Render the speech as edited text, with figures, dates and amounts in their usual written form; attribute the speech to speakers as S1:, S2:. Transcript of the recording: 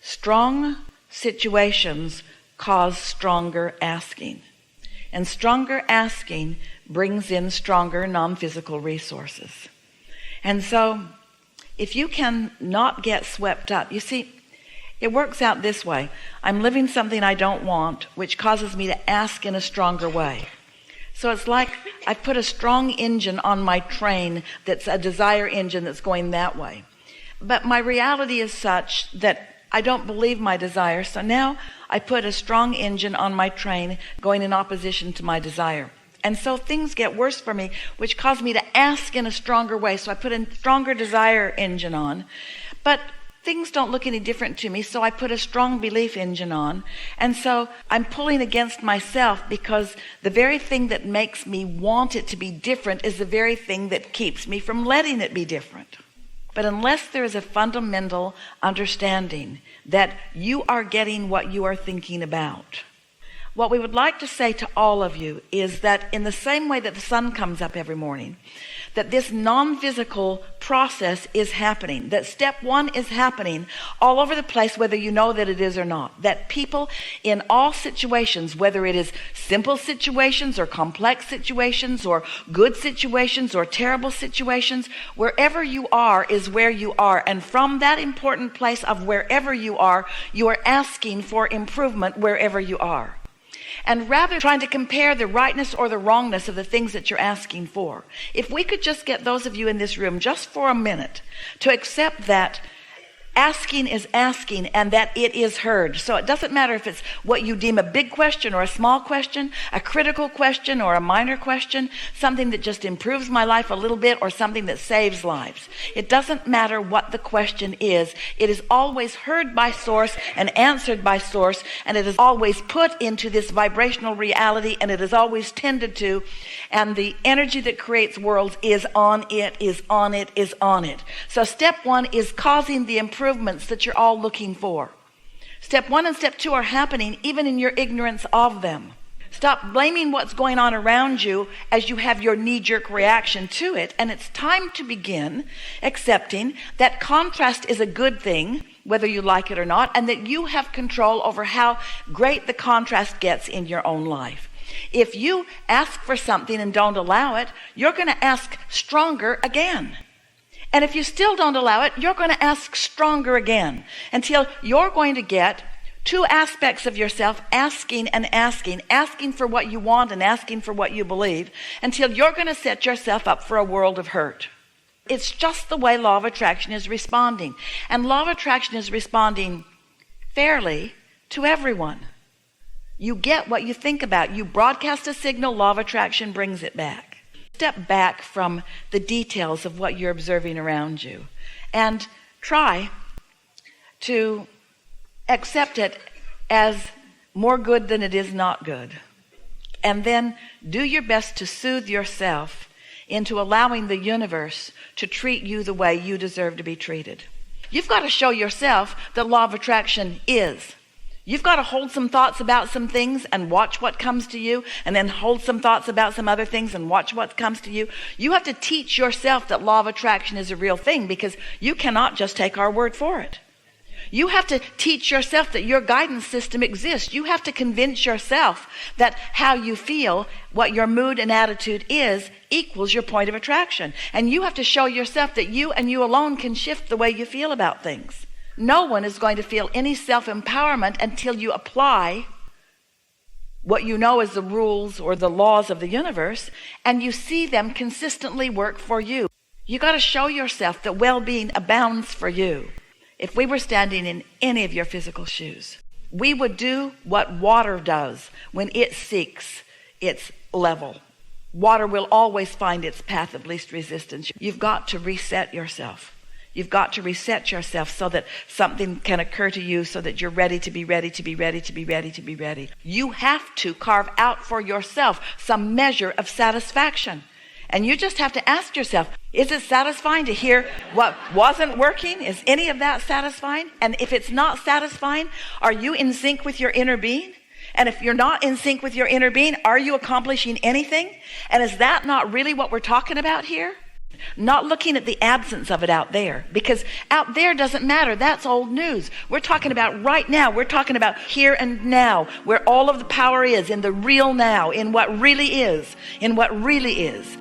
S1: Strong situations cause stronger asking, and stronger asking brings in stronger non-physical resources. And so if you can not get swept up, you see, it works out this way. I'm living something I don't want, which causes me to ask in a stronger way. So it's like I put a strong engine on my train that's a desire engine that's going that way. But my reality is such that I don't believe my desire. So now I put a strong engine on my train going in opposition to my desire. And so things get worse for me, which cause me to ask in a stronger way. So I put a stronger desire engine on. But things don't look any different to me, so I put a strong belief engine on. And so I'm pulling against myself, because the very thing that makes me want it to be different is the very thing that keeps me from letting it be different. But unless there is a fundamental understanding that you are getting what you are thinking about, what we would like to say to all of you is that in the same way that the sun comes up every morning, that this non-physical process is happening, that step one is happening all over the place, whether you know that it is or not. That people in all situations, whether it is simple situations or complex situations or good situations or terrible situations, wherever you are is where you are. And from that important place of wherever you are asking for improvement wherever you are. And rather trying to compare the rightness or the wrongness of the things that you're asking for, if we could just get those of you in this room just for a minute to accept that asking is asking and that it is heard. So it doesn't matter if it's what you deem a big question or a small question, a critical question or a minor question, something that just improves my life a little bit or something that saves lives. It doesn't matter what the question is. It is always heard by source and answered by source, and it is always put into this vibrational reality, and it is always tended to, and the energy that creates worlds is on it, is on it, is on it. So step one is causing the improvements that you're all looking for. Step one and step two are happening even in your ignorance of them. Stop blaming what's going on around you as you have your knee-jerk reaction to it. And it's time to begin accepting that contrast is a good thing, whether you like it or not, and that you have control over how great the contrast gets in your own life. If you ask for something and don't allow it, you're going to ask stronger again. And if you still don't allow it, you're going to ask stronger again, until you're going to get two aspects of yourself asking and asking for what you want and asking for what you believe, until you're going to set yourself up for a world of hurt. It's just the way law of attraction is responding. And law of attraction is responding fairly to everyone. You get what you think about. You broadcast a signal, law of attraction brings it back. Step back from the details of what you're observing around you and try to accept it as more good than it is not good. And then do your best to soothe yourself into allowing the universe to treat you the way you deserve to be treated. You've got to show yourself that law of attraction is. You've got to hold some thoughts about some things and watch what comes to you, and then hold some thoughts about some other things and watch what comes to you. You have to teach yourself that law of attraction is a real thing, because you cannot just take our word for it. You have to teach yourself that your guidance system exists. You have to convince yourself that how you feel, what your mood and attitude is, equals your point of attraction. And you have to show yourself that you and you alone can shift the way you feel about things. No one is going to feel any self-empowerment until you apply what you know as the rules or the laws of the universe, and you see them consistently work for you. You got to show yourself that well-being abounds for you. If we were standing in any of your physical shoes, we would do what water does when it seeks its level. Water will always find its path of least resistance. You've got to reset yourself. You've got to reset yourself so that something can occur to you, so that you're ready to be ready to be ready to be ready to be ready. You have to carve out for yourself some measure of satisfaction. And you just have to ask yourself, is it satisfying to hear what wasn't working? Is any of that satisfying? And if it's not satisfying, are you in sync with your inner being? And if you're not in sync with your inner being, are you accomplishing anything? And is that not really what we're talking about here? Not looking at the absence of it out there, because out there doesn't matter. That's old news. We're talking about right now. We're talking about here and now, where all of the power is, in the real now, in what really is, in what really is.